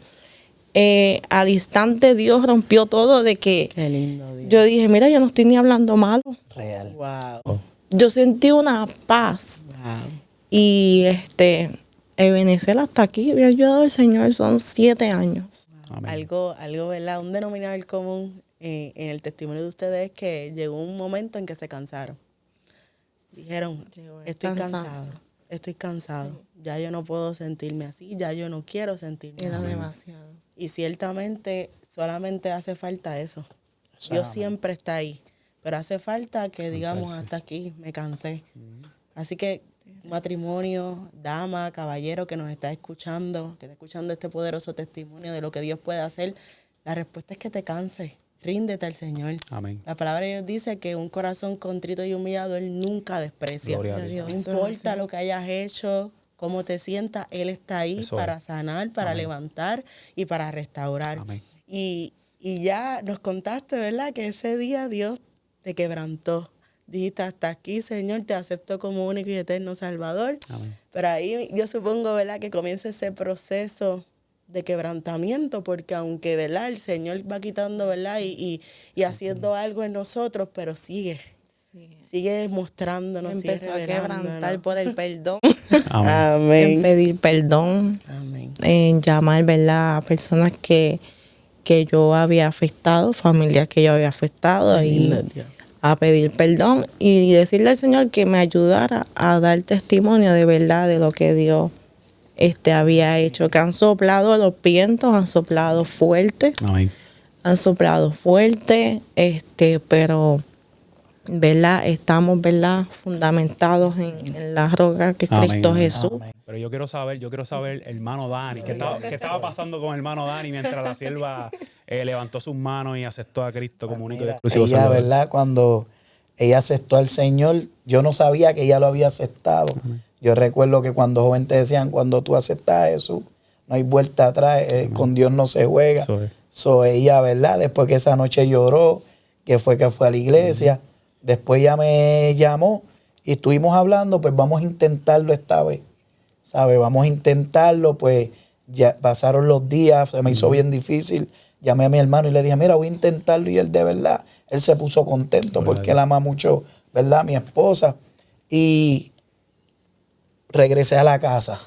Al instante Dios rompió todo de que Qué lindo Dios. yo dije, mira, yo no estoy ni hablando malo. Real. Wow. Yo sentí una paz. Wow. Y Ebenezer hasta aquí me ha ayudado el Señor, son 7 años. Amén. Algo, ¿verdad? Un denominador común en el testimonio de ustedes es que llegó un momento en que se cansaron. Dijeron, Llegó el estoy cansancio. cansado, estoy cansado. Ya yo no puedo sentirme así, ya yo no quiero sentirme Era así. demasiado. Y ciertamente solamente hace falta eso. Eso, Dios amén. siempre está ahí, pero hace falta que digamos Cansarse. hasta aquí, me cansé. Así que matrimonio, dama, caballero que nos está escuchando este poderoso testimonio de lo que Dios puede hacer, la respuesta es que te canses, ríndete al Señor. Amén. La palabra de Dios dice que un corazón contrito y humillado Él nunca desprecia. Gloria a Dios. No importa lo que hayas hecho, cómo te sientas, Él está ahí Eso para es. sanar, para Amén. levantar y para restaurar. Amén. Y ya nos contaste, ¿verdad? Que ese día Dios te quebrantó. Dijiste, hasta aquí, Señor, te acepto como único y eterno Salvador. Amén. Pero ahí yo supongo, ¿verdad? Que comienza ese proceso de quebrantamiento, porque aunque, ¿verdad? El Señor va quitando, ¿verdad? Y haciendo algo en nosotros, pero sigue mostrándonos, sigue Empezó a quebrantar revelándonos. por el perdón, Amén. en Amén. pedir perdón, Amén. en llamar, ¿verdad?, a personas que yo había afectado, familias que yo había afectado, Qué y lindo, Dios. a pedir perdón y decirle al Señor que me ayudara a dar testimonio de verdad de lo que Dios había hecho, que han soplado los vientos, han soplado fuerte, Amén. pero ¿verdad? Estamos, ¿verdad?, fundamentados en la roca que es Amén, Cristo amén. Jesús. Amén. Pero yo quiero saber, hermano Dani, ¿qué estaba pasando con hermano Dani mientras la sierva levantó sus manos y aceptó a Cristo como único y Mira, exclusivo ella, Salvador? ¿verdad? Cuando ella aceptó al Señor, yo no sabía que ella lo había aceptado. Yo recuerdo que cuando joven te decían, cuando tú aceptas a Jesús, no hay vuelta atrás, con Dios no se juega. Eso es. So, ella, ¿verdad? Después que esa noche lloró, que fue a la iglesia, después ella me llamó y estuvimos hablando, pues vamos a intentarlo esta vez, ¿sabes? Vamos a intentarlo, pues ya pasaron los días, se me hizo bien difícil, llamé a mi hermano y le dije, mira, voy a intentarlo, y él de verdad, él se puso contento porque él ama mucho, ¿verdad?, a mi esposa. Y regresé a la casa,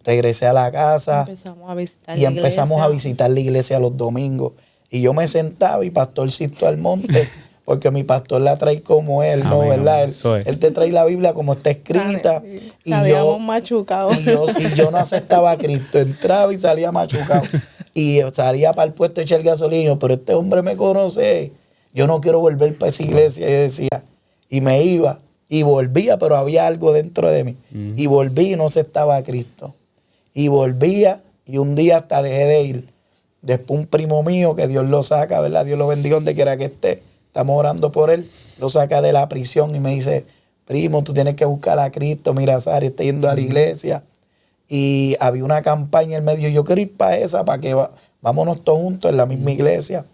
Empezamos a visitar y la empezamos iglesia. a visitar la iglesia los domingos. Y yo me sentaba y Pastorcito Almonte, porque mi pastor la trae como él, ¿no? Amén, ¿Verdad? amén. Eso es. Él te trae la Biblia como está escrita. Y Salíamos machucados. yo no aceptaba a Cristo. Entraba y salía machucado. Y salía para el puesto de echar gasolina. Y yo, pero este hombre me conoce. Yo no quiero volver para esa iglesia. Y decía, y me iba. Y volvía, pero había algo dentro de mí. Y volví y no aceptaba a Cristo. Y volvía y un día hasta dejé de ir. Después un primo mío, que Dios lo saca, ¿verdad? Dios lo bendiga donde quiera que esté. Estamos orando por él. Lo saca de la prisión y me dice, primo, tú tienes que buscar a Cristo. Mira, Sari está yendo a la iglesia. Y había una campaña en medio. Yo quiero ir para esa, para que vámonos todos juntos en la misma iglesia.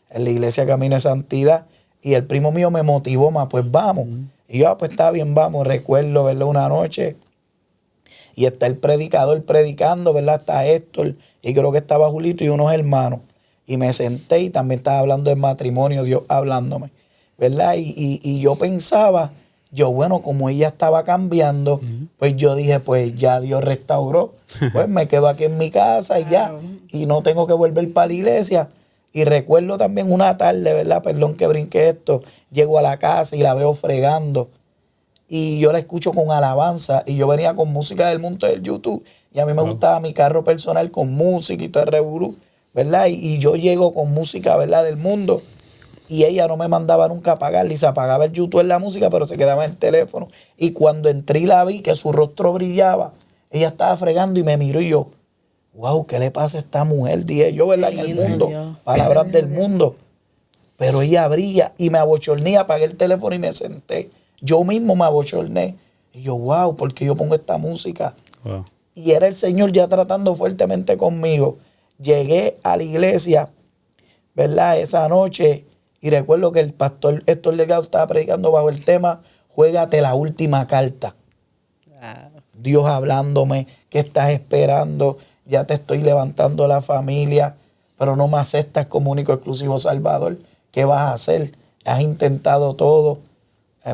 En la iglesia Camino de Santidad. Y el primo mío me motivó más, pues vamos. Y yo, pues está bien, vamos. Recuerdo verlo una noche. Y está el predicador predicando, ¿verdad? Está Héctor, y creo que estaba Julito y unos hermanos. Y me senté y también estaba hablando del matrimonio, Dios hablándome, ¿verdad? Y yo pensaba, bueno, como ella estaba cambiando, pues yo dije, pues ya Dios restauró. Pues me quedo aquí en mi casa y ya. Y no tengo que volver para la iglesia. Y recuerdo también una tarde, ¿verdad? Perdón que brinqué esto. Llego a la casa y la veo fregando. Y yo la escucho con alabanza. Y yo venía con música del mundo del YouTube. Y a mí me gustaba mi carro personal con música y todo el revolú, ¿verdad? Y yo llego con música, ¿verdad?, del mundo. Y ella no me mandaba nunca a apagarla. Y se apagaba el YouTube en la música, pero se quedaba en el teléfono. Y cuando entré y la vi, que su rostro brillaba, ella estaba fregando y me miró y yo, wow, ¿qué le pasa a esta mujer? Dije yo, ¿verdad? En el Lindo, mundo. Dios. Palabras del mundo. Pero ella brilla y me abochorné, apagué el teléfono y me senté. Yo mismo me abochorné. Y yo, wow, ¿por qué yo pongo esta música? Wow. Y era el Señor ya tratando fuertemente conmigo. Llegué a la iglesia, ¿verdad?, esa noche. Y recuerdo que el pastor Héctor Delgado estaba predicando bajo el tema, juégate la última carta. Dios hablándome, ¿qué estás esperando? Ya te estoy levantando la familia, pero no me aceptas como único exclusivo Salvador. ¿Qué vas a hacer? Has intentado todo.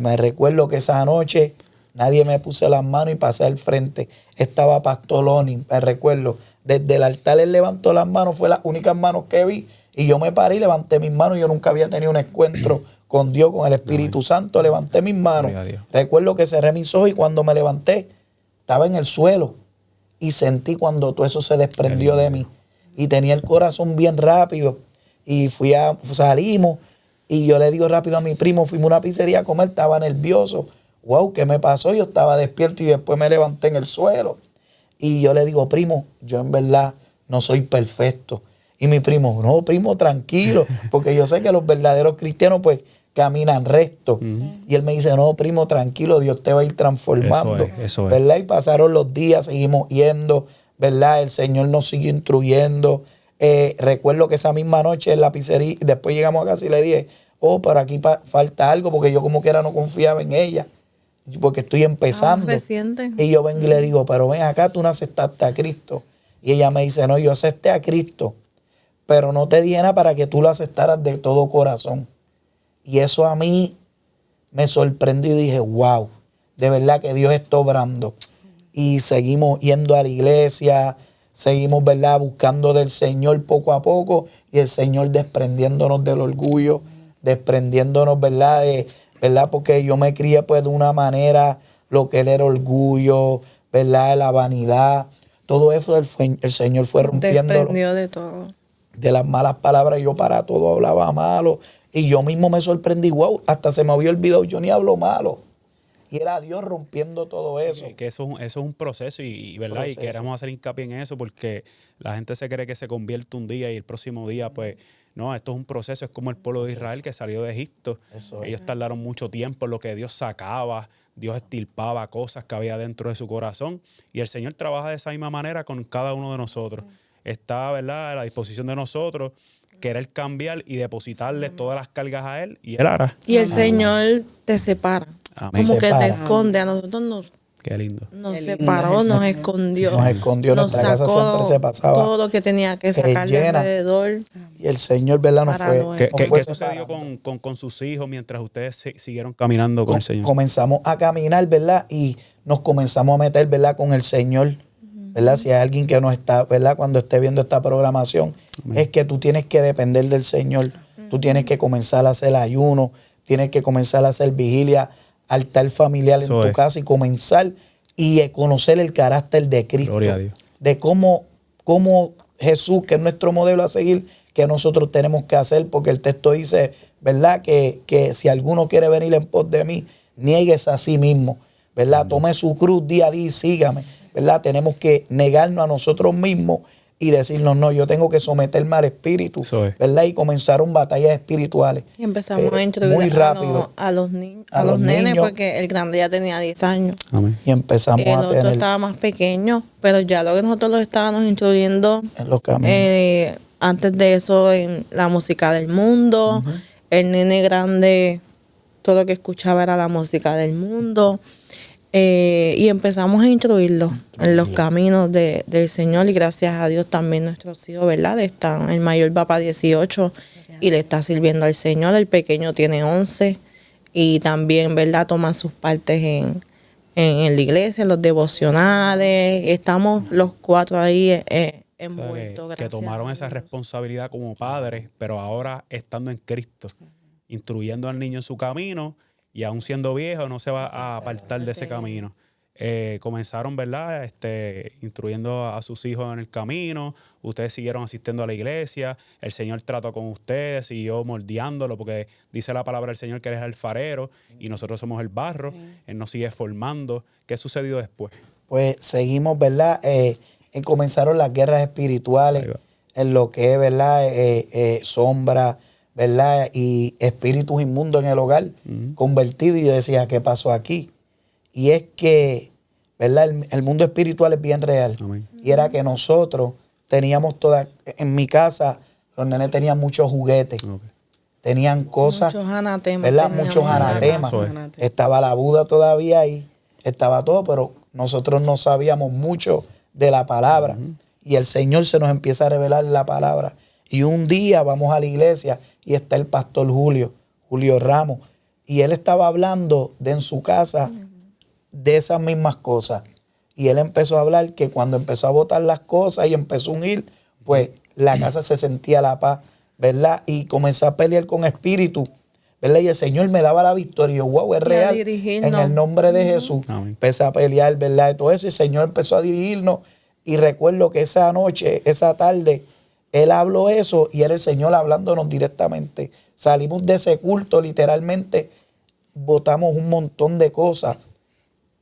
Me recuerdo que esa noche nadie me puso las manos y pasé al frente. Estaba Pastor Oni, me recuerdo. Desde el altar él levantó las manos, fue las únicas manos que vi. Y yo me paré y levanté mis manos. Yo nunca había tenido un encuentro con Dios, con el Espíritu Santo. Levanté mis manos. Gloria a Dios. Recuerdo que cerré mis ojos y cuando me levanté, estaba en el suelo. Y sentí cuando todo eso se desprendió de mí. Y tenía el corazón bien rápido. Y salimos y yo le digo rápido a mi primo, fuimos a una pizzería a comer, estaba nervioso. Wow, ¿qué me pasó? Yo estaba despierto y después me levanté en el suelo. Y yo le digo, primo, yo en verdad no soy perfecto. Y mi primo, no, primo, tranquilo, porque yo sé que los verdaderos cristianos pues caminan recto. Y él me dice, no, primo, tranquilo, Dios te va a ir transformando. Eso es. ¿Verdad? Y pasaron los días, seguimos yendo, ¿verdad? El Señor nos sigue instruyendo. Recuerdo que esa misma noche en la pizzería, después llegamos a casa y le dije, oh, pero aquí falta algo, porque yo como quiera no confiaba en ella, porque estoy empezando. Reciente. Y yo vengo y le digo, pero ven acá, tú no aceptaste a Cristo. Y ella me dice, no, yo acepté a Cristo, pero no te dije nada para que tú lo aceptaras de todo corazón. Y eso a mí me sorprendió y dije, wow, de verdad que Dios está obrando. Y seguimos yendo a la iglesia, seguimos, ¿verdad?, buscando del Señor poco a poco, y el Señor desprendiéndonos del orgullo, desprendiéndonos, ¿verdad?, ¿verdad? Porque yo me crié pues de una manera, lo que era orgullo, ¿verdad?, la vanidad, todo eso el Señor fue rompiendo. Desprendió de todo. De las malas palabras, yo para todo hablaba malo, y yo mismo me sorprendí, wow, hasta se me había olvidado, yo ni hablo malo. Y era Dios rompiendo todo eso. Que eso es un proceso ¿verdad? Y queremos hacer hincapié en eso porque la gente se cree que se convierte un día y el próximo día, pues, no, esto es un proceso. Es como el pueblo de Israel que salió de Egipto. Ellos tardaron mucho tiempo en lo que Dios sacaba, Dios extirpaba cosas que había dentro de su corazón. Y el Señor trabaja de esa misma manera con cada uno de nosotros. Está, ¿verdad?, a la disposición de nosotros querer cambiar y depositarle todas las cargas a Él, y Él hará. Y el Señor te separa. Amén. Como que Separa. te esconde. A nosotros Qué lindo. nos Qué lindo separó, es eso. nos escondió. Nos escondió, nos nuestra casa sacó siempre se pasaba todo lo que tenía que sacar de llena. alrededor. Y el Señor, ¿verdad?, nos Para fue, Noé. ¿Qué, nos qué- fue qué sucedió separando. con sus hijos mientras ustedes siguieron caminando con el Señor? Comenzamos a caminar, ¿verdad? Y nos comenzamos a meter, ¿verdad?, con el Señor, ¿verdad? Si hay alguien que no está, ¿verdad?, cuando esté viendo esta programación, es que tú tienes que depender del Señor. Tú tienes que comenzar a hacer ayuno, tienes que comenzar a hacer vigilia, altar familiar Eso en tu es. casa, y comenzar y conocer el carácter de Cristo. Gloria a Dios. De cómo Jesús, que es nuestro modelo a seguir, que nosotros tenemos que hacer, porque el texto dice, ¿verdad?, que si alguno quiere venir en pos de mí, niéguese a sí mismo, ¿verdad? Tome su cruz día a día y sígame, ¿verdad? Tenemos que negarnos a nosotros mismos y decirnos, no, yo tengo que someterme al Espíritu, Eso es. ¿verdad? Y comenzaron batallas espirituales. Y empezamos a muy introducir rápido. a los nenes, niños. porque el grande ya tenía 10 años. Amén. Y empezamos El a otro tener estaba más pequeño, pero ya lo que nosotros lo estábamos instruyendo en los caminos. antes de eso en la música del mundo. El nene grande, todo lo que escuchaba era la música del mundo. Y empezamos a instruirlo en los caminos del Señor, y gracias a Dios también nuestros hijos, ¿verdad? Están, el mayor va para 18 y le está sirviendo al Señor, el pequeño tiene 11 y también, ¿verdad?, toma sus partes en la iglesia, en los devocionales. Estamos los 4 ahí O sea, envueltos. que gracias tomaron a esa Dios. responsabilidad como padres, pero ahora estando en Cristo, instruyendo al niño en su camino, y aún siendo viejo no se va a apartar de ese camino. Comenzaron, ¿verdad?, instruyendo a sus hijos en el camino. Ustedes siguieron asistiendo a la iglesia. El Señor trató con ustedes, siguió moldeándolo, porque dice la palabra del Señor que Él es el farero y nosotros somos el barro. Él nos sigue formando. ¿Qué sucedió después? Pues seguimos, ¿verdad? Comenzaron las guerras espirituales, Ahí va. en lo que es, ¿verdad?, sombra, ¿verdad?, y espíritus inmundos en el hogar, convertidos. Y yo decía, ¿qué pasó aquí? Y es que, ¿verdad?, el mundo espiritual es bien real. Amén. Y era que nosotros teníamos en mi casa, los nenes tenían muchos juguetes, Ok. tenían cosas, Muchos anatemas. ¿verdad? teníamos Muchos en la anatemas. casa. Eso es. Estaba la Buda todavía ahí, estaba todo, pero nosotros no sabíamos mucho de la palabra. Y el Señor se nos empieza a revelar la palabra. Y un día vamos a la iglesia y está el pastor Julio Ramos. Y él estaba hablando de en su casa de esas mismas cosas. Y él empezó a hablar que cuando empezó a botar las cosas y empezó a ungir, pues la casa se sentía la paz, ¿verdad? Y comenzó a pelear con espíritu, ¿verdad? Y el Señor me daba la victoria. Y yo, wow, es Y a real. dirigirnos. En el nombre de Jesús. Amén. Empecé a pelear, ¿verdad? Y todo eso. Y el Señor empezó a dirigirnos. Y recuerdo que esa noche, esa tarde, él habló eso y era el Señor hablándonos directamente. Salimos de ese culto, literalmente, botamos un montón de cosas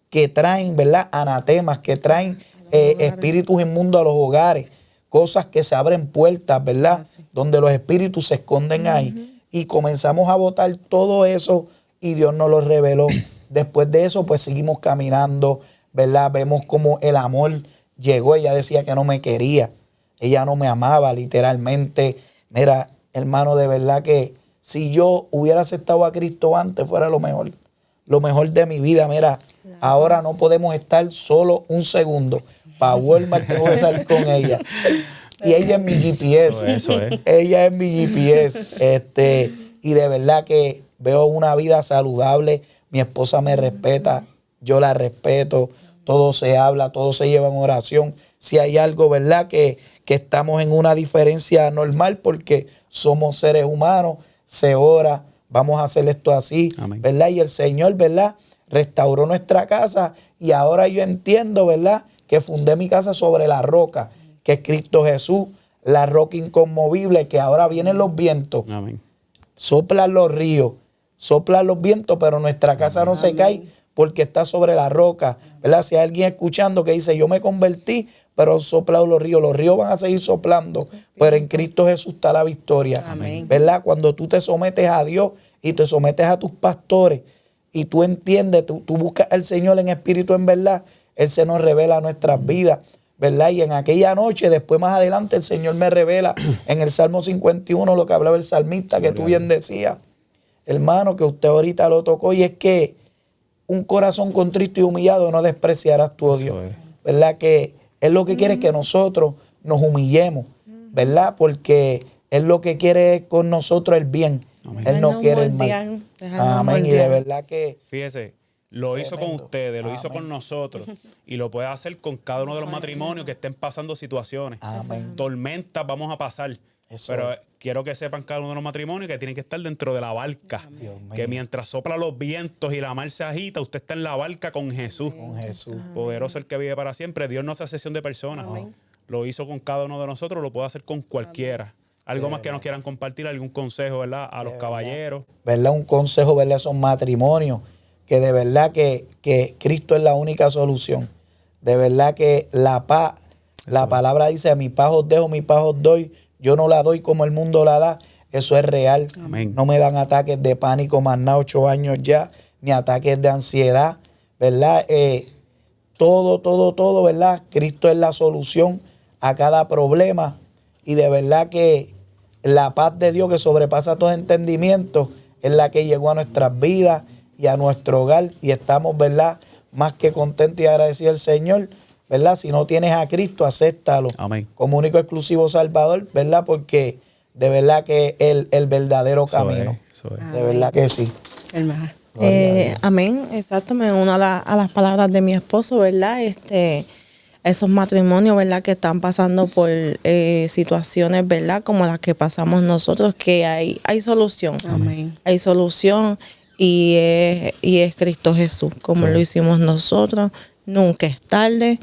que traen, ¿verdad? Anatemas, que traen espíritus inmundos a los hogares, cosas que se abren puertas, ¿verdad? Donde los espíritus se esconden ahí. Y comenzamos a botar todo eso y Dios nos lo reveló. Después de eso, pues seguimos caminando, ¿verdad? Vemos como el amor llegó. Ella decía que no me quería. Ella no me amaba, literalmente. Mira, hermano, de verdad que si yo hubiera aceptado a Cristo antes, fuera lo mejor de mi vida. Mira, ahora no podemos estar solo un segundo. Para Walmart tengo que salir con ella. Y ella es mi GPS. Eso es. Ella es mi GPS. Y de verdad que veo una vida saludable. Mi esposa me respeta, yo la respeto. Todo se habla, todo se lleva en oración. Si hay algo, ¿verdad? Que estamos en una diferencia normal porque somos seres humanos, se ora, vamos a hacer esto así, Amén. ¿verdad? Y el Señor, ¿verdad? Restauró nuestra casa y ahora yo entiendo, ¿verdad? Que fundé mi casa sobre la roca, que es Cristo Jesús, la roca inconmovible, que ahora vienen los vientos, Amén. soplan los ríos, soplan los vientos, pero nuestra casa no se cae porque está sobre la roca, ¿verdad? Si hay alguien escuchando que dice, yo me convertí, pero han soplado los ríos van a seguir soplando, pero en Cristo Jesús está la victoria, Amén. ¿verdad? Cuando tú te sometes a Dios y te sometes a tus pastores y tú entiendes, tú buscas al Señor en espíritu, en verdad, Él se nos revela a nuestras vidas, ¿verdad? Y en aquella noche, después más adelante, el Señor me revela en el Salmo 51 lo que hablaba el salmista, que tú bien decías, hermano, que usted ahorita lo tocó, y es que un corazón contrito y humillado no despreciarás tú, oh Dios. Eso es. ¿Verdad? Que Él lo que quiere es que nosotros nos humillemos, ¿verdad? Porque Él lo que quiere con nosotros el bien. Amén. Él no quiere el mal. Amén. Y de verdad que Fíjese, lo hizo con Tremendo. ustedes, lo hizo Amén. con nosotros y lo puede hacer con cada uno de los matrimonios que estén pasando situaciones. Amén. Tormentas vamos a pasar. Eso Pero es. quiero que sepan cada uno de los matrimonios que tienen que estar dentro de la barca. Dios mío. Que mientras sopla los vientos y la mar se agita, usted está en la barca con Jesús. con Jesús. Poderoso el que vive para siempre. Dios no hace excepción de personas. Lo hizo con cada uno de nosotros, lo puede hacer con cualquiera. Algo más que nos quieran compartir, algún consejo, ¿verdad? A los caballeros. ¿Verdad? Un consejo, ¿verdad? Esos matrimonios, que de verdad que Cristo es la única solución. De verdad que la paz, la palabra dice, mi paz os dejo, mi paz os doy. Yo no la doy como el mundo la da. Eso es real. Amén. No me dan ataques de pánico más nada, 8 años ya, ni ataques de ansiedad, ¿verdad? Todo, ¿verdad? Cristo es la solución a cada problema. Y de verdad que la paz de Dios que sobrepasa todo entendimiento es la que llegó a nuestras vidas y a nuestro hogar. Y estamos, ¿verdad? Más que contentos y agradecidos al Señor, ¿verdad? Si no tienes a Cristo, acéptalo Amén. como único exclusivo Salvador, ¿verdad? Porque de verdad que es el verdadero camino. Eso es. De verdad que sí. El mejor. Amén, exacto, me uno a las palabras de mi esposo, ¿verdad? Esos matrimonios, ¿verdad? Que están pasando por situaciones, ¿verdad? Como las que pasamos nosotros, que hay solución. Amén. Hay solución y es Cristo Jesús, como Sí. lo hicimos nosotros. Nunca es tarde.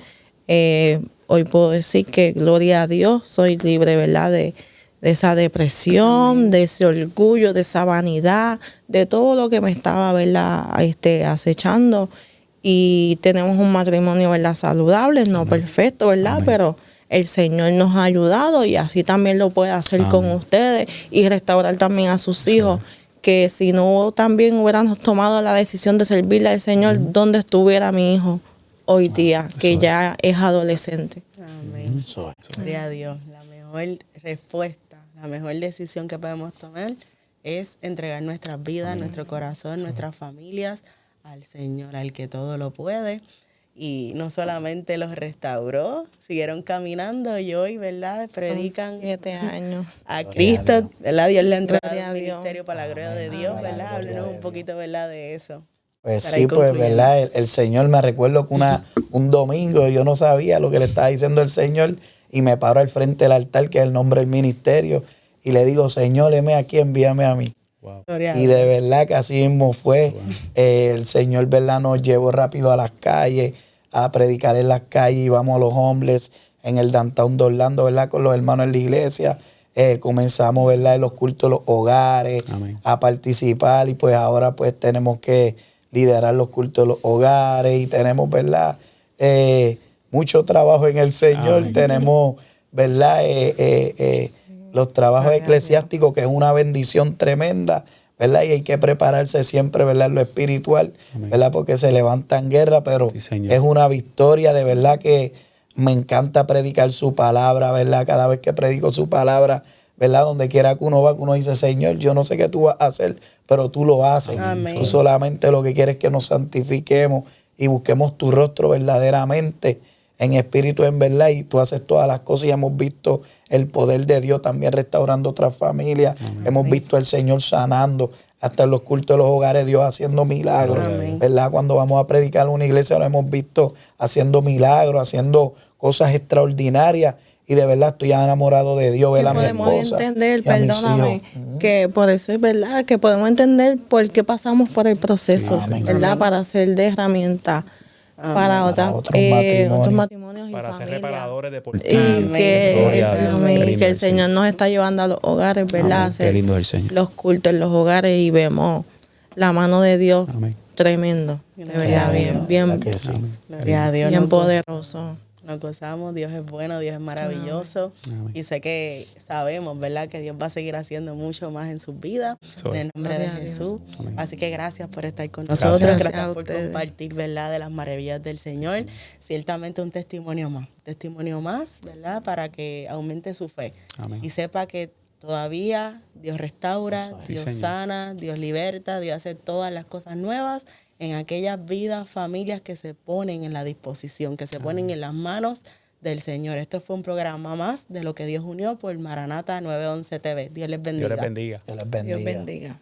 Hoy puedo decir que gloria a Dios, soy libre, ¿verdad? De esa depresión, de ese orgullo, de esa vanidad, de todo lo que me estaba, ¿verdad? Acechando. Y tenemos un matrimonio, ¿verdad? Saludable, no perfecto, ¿verdad? Amén. Pero el Señor nos ha ayudado y así también lo puede hacer con Amén. ustedes y restaurar también a sus hijos. Que si no también hubiéramos tomado la decisión de servirle al Señor, ¿dónde estuviera mi hijo hoy día? Que es. ya es adolescente. Amén. Eso es. Gloria a Dios. La mejor respuesta, la mejor decisión que podemos tomar es entregar nuestras vidas, nuestro corazón, nuestras familias al Señor, al que todo lo puede. Y no solamente los restauró, siguieron caminando y hoy, ¿verdad? Predican 7 años. a Cristo, ¿verdad? Dios le ha entregado Gloria a un Dios. ministerio para la gloria de Dios, ¿verdad? gloria Háblenos de un poquito, ¿verdad? De eso. Pues Para sí, ir pues, concluyendo. ¿verdad? El Señor, me recuerdo que un domingo yo no sabía lo que le estaba diciendo el Señor y me paro al frente del altar, que es el nombre del ministerio, y le digo, Señor, heme aquí, envíame a mí. Gloria a Y Dios. de verdad que así mismo fue. El Señor, ¿verdad? Nos llevó rápido a las calles, a predicar en las calles, íbamos a los homeless, en el downtown de Orlando, ¿verdad? Con los hermanos en la iglesia. Comenzamos, ¿verdad? En los cultos, los hogares, Amén. a participar, y pues ahora pues tenemos que liderar los cultos de los hogares, y tenemos, ¿verdad? Mucho trabajo en el Señor. Amén. Tenemos, ¿verdad? Los trabajos eclesiásticos, que es una bendición tremenda, ¿verdad? Y hay que prepararse siempre, ¿verdad? En lo espiritual, Amén. ¿verdad? Porque se levantan guerras, pero Sí, Señor. es una victoria. De verdad que me encanta predicar su palabra, ¿verdad? Cada vez que predico su palabra, ¿verdad? Donde quiera que uno va, que uno dice, Señor, yo no sé qué tú vas a hacer, pero tú lo haces. Amén. Tú solamente lo que quieres es que nos santifiquemos y busquemos tu rostro verdaderamente, en espíritu, en verdad, y tú haces todas las cosas, y hemos visto el poder de Dios también restaurando otras familias. Hemos visto al Señor sanando, hasta en los cultos de los hogares, Dios haciendo milagros, Amén. ¿verdad? Cuando vamos a predicar en una iglesia, lo hemos visto haciendo milagros, haciendo cosas extraordinarias, y de verdad estoy enamorado de Dios, ver Que a mi podemos esposa entender, y a mis perdóname, hijos. que por eso es verdad, que podemos entender por qué pasamos por el proceso, Sí, amén. ¿verdad? Para ser de herramienta para Otros otros matrimonios. matrimonios y Para ser familias. reparadores Y deportivos. que, Gloria a Dios. amén, Qué lindo que el es Señor nos está llevando a los hogares, ¿verdad? A Amén. Qué hacer lindo es el Señor. los cultos en los hogares, y vemos la mano de Dios Amén. tremendo, de verdad, bien ¿Verdad que sí? Gloria a Dios. bien nos poderoso. Nos gozamos, Dios es bueno, Dios es maravilloso. Amén. Y sé que sabemos, ¿verdad? Que Dios va a seguir haciendo mucho más en sus vidas, Eso en es. el nombre de Gloria a Dios. Jesús. Amén. Así que gracias por estar con Gracias. nosotros, Gracias gracias a por ustedes. compartir, ¿verdad? De las maravillas del Señor. Ciertamente un testimonio más, ¿verdad? Para que aumente su fe. Amén. Y sepa que todavía Dios restaura, Eso es. Dios Sí, Señor. sana, Dios liberta, Dios hace todas las cosas nuevas en aquellas vidas, familias que se ponen en la disposición, que se ponen en las manos del Señor. Esto fue un programa más de Lo que Dios unió por Maranata 911 TV. Dios les bendiga. Dios les bendiga. Dios les bendiga. Dios bendiga.